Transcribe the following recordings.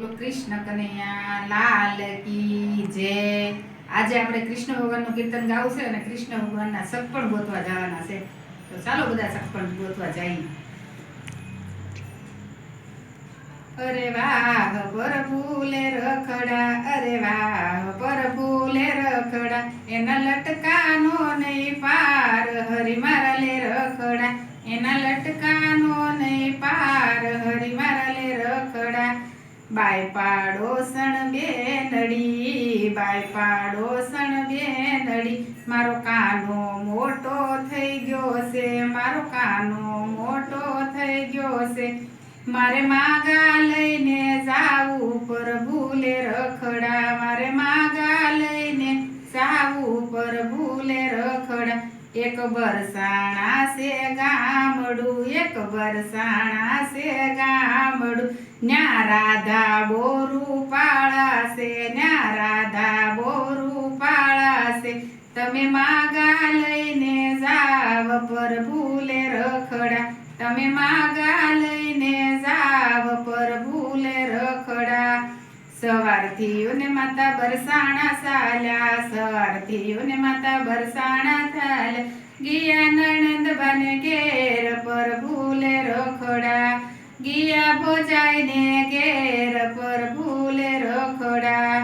બોલો કૃષ્ણ કનૈયા લાલ કી જય। આજે આપણે કૃષ્ણ ભગવાનનું કીર્તન ગાવું છે અને કૃષ્ણ ભગવાનના સગપણ ગોતવા જવાના છે, તો ચાલો બધા સગપણ ગોતવા જઈએ। અરે વાહ પ્રભુલે રખડા, અરે વાહ પ્રભુલે રખડા, એના લટકાનો નહીં પાર, હરી મારા લે રખડા, એના લટકાનો નહીં પાર, હરી મારા લે રખડા। બાય પાડોસણ બેનડી, બાય પાડોસણ બેનડી, મારો કાનો મોટો થઈ ગયો છે, મારો કાનો મોટો થઈ ગયો છે, મારે માગા લઈને જાવું પ્રભુલે રખડા, મારે માગા લઈને જાવું પ્રભુલે રખડા। એક બરસાણા છે ગામડું, એક બરસાણા છે ગામડું, ન્યા રાધા બોરું પાળાશે, ન્યા રાધા બોરું પાળાશે, તમે માગા લઈને જાવ પ્રભુલે રખડા, તમે માગા લઈને જાવ પ્રભુલે રખડા। સવારથી ને માતા બરસાણા ચાલ્યા, સવારથી ને માતા બરસાણા ચાલ્યા, ગયા નણંદ બને ઘેર પ્રભુલે રખડા, ગયા ભોજાઈને ઘેર પ્રભુલે રખડા।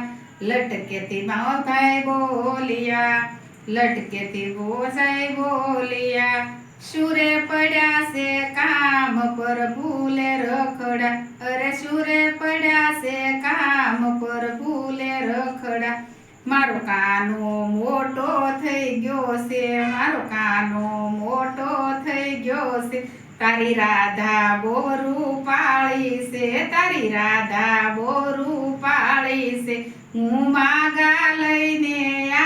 લટકેથી માઓ ભાઈ બોલિયા, લટકેથી ભોજાઈ બોલિયા, શુરે પડ્યા છે કામ પ્રભુલે રખડા, અરે શુરે પડ્યા છે કામ પ્રભુલે રખડા। મારો કાનો મોટો થઈ ગયો છે, મારો કાનો મોટો થઈ ગયો છે, તારી રાધા બોરું પાળી છે, તારી રાધા બોરું પાળી છે, હું માગા લઈને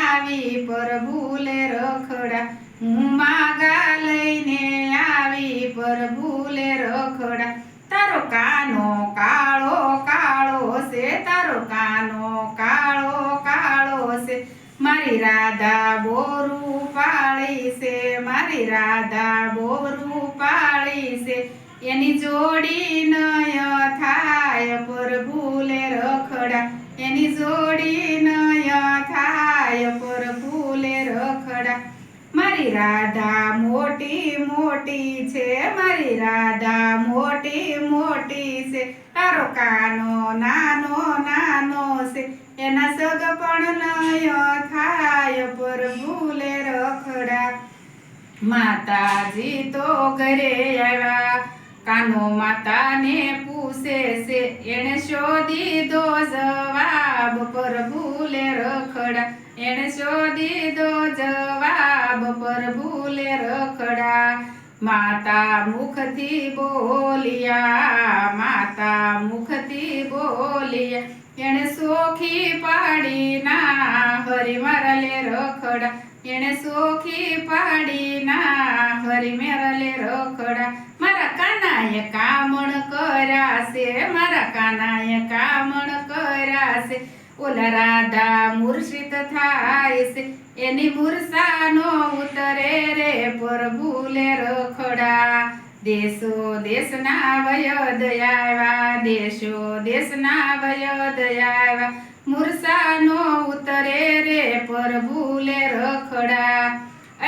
આવી પ્રભુલે રખડા, હું માગા લઈને આવી પ્રભુલે રખડા। તારો કાનો કાળો કાળો છે, તારો કાનો કાળો કાળો છે, મારી રાધા બોરું પાળી છે, મારી રાધા બોરું પાળી છે, એની જોડી નય થાય પ્રભુલે રખડા, એની જોડી નય થાય પ્રભુલે રખડા। મારી રાધા મોટી મોટી છે, મારી રાધા મોટી મોટી છે, તારો કાનો નાનો નાનો છે, એના સગ પણ નય થાય પ્રભુલે રખડા। માતાજી તો ઘરે આવ્યા, કાનો માતાને પૂછે છે, એને શોધી દો જવાબ પ્રભુલે રખડા, એને શોધી દો જવાબ પ્રભુલે રખડા। માતા મુખથી બોલિયા, માતા મુખથી બોલિયા, એને સોખી પાડી ના હરી મારા લે રખડા, એને સોખી પાડી ના હરી મારા લે રખડા। મારા કાનાએ કામણ કર્યા છે, મારા કાનાએ કામણ કર્યા છે, ઓલા રાધા મૂર્છિત થાય છે, એની મૂર્છાનો ઉતરે રે પ્રભુલે રખડા। દેશો દેશના વયદ આવ્યા, દેશો દેશના વયદ આવ્યા, મૂર્છાનો ઉતરે રે પ્રભુલે રખડા।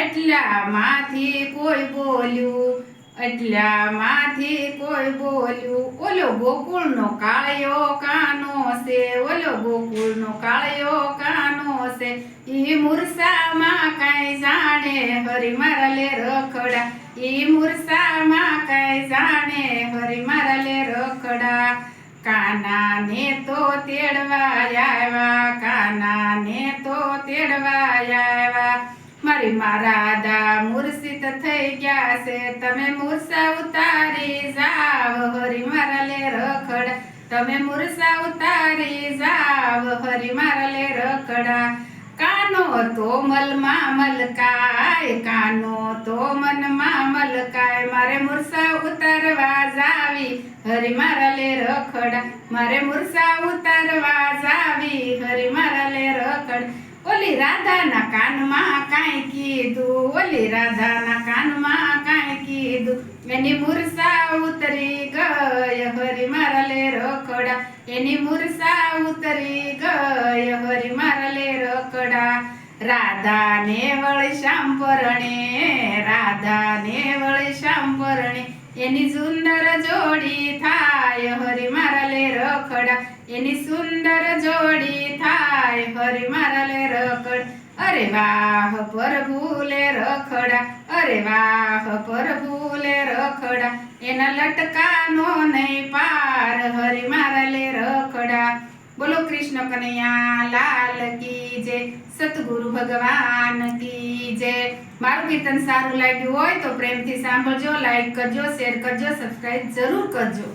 એટલામાંથી કોઈ બોલ્યું, એટલામાંથી કોઈ બોલ્યું, ઓલો ગોકુળનો કાળિયો કાનો છે, ઓલો ગોકુળનો કાળિયો કાનો છે, ઈ મૂર્છામાં કાંઈ જાણે હરી મારા લે રખડા, ઈ મૂર્છામાં કાંઈ જાણે હરી મારા લે રખડા। કાનાને તો તેડવા આવ્યા, કાનાને તો તેડવા આવ્યા, મારી રાધા મૂર્છિત થઈ ગયા છે, તમે મૂર્છા ઉતારી જાવ હરી મારા લે રખડા, તમે મૂર્છા ઉતારી જાવ હરી મારા લે રખડા। કાનો તો મલમાં મલકાય, કાનો તો મનમાં મલકાય, મારે મૂર્છા ઉતારવા જાવી હરી મારા લે રખડા, મારે મૂર્છા ઉતારવા જાવી હરી મારા લે રખડા। ઓલી રાધાના કાનમાં કાંઈ કીધું, ઓલી રાધાના કાનમાં કાંઈ કીધું, એની મૂર્છા ઉતરી ગઈ હરી મારા લે રખડા, એની મૂર્છા ઉતરી ગઈ હરી મારા લે રખડા રાધાને વળી શ્યામ પરણે રાધાને વળી શ્યામ પરણે એની સુંદર જોડી થાય હરી મારા લે રખડા એની સુંદર જોડી થાય હરી મારા લે રખડ અરે વાહ પ્રભુ લે રખડા અરે વાહ પ્રભુ લે રખડા એના લટકાનો નહીં પાર હરી મારા લે રખડા બોલો કૃષ્ણ કનૈયા લાલ કી જય સતગુરુ ભગવાન કી જય મારું કીર્તન સારું લાગ્યું હોય તો પ્રેમથી સાંભળજો લાઈક કરજો શેર કરજો સબસ્ક્રાઇબ જરૂર કરજો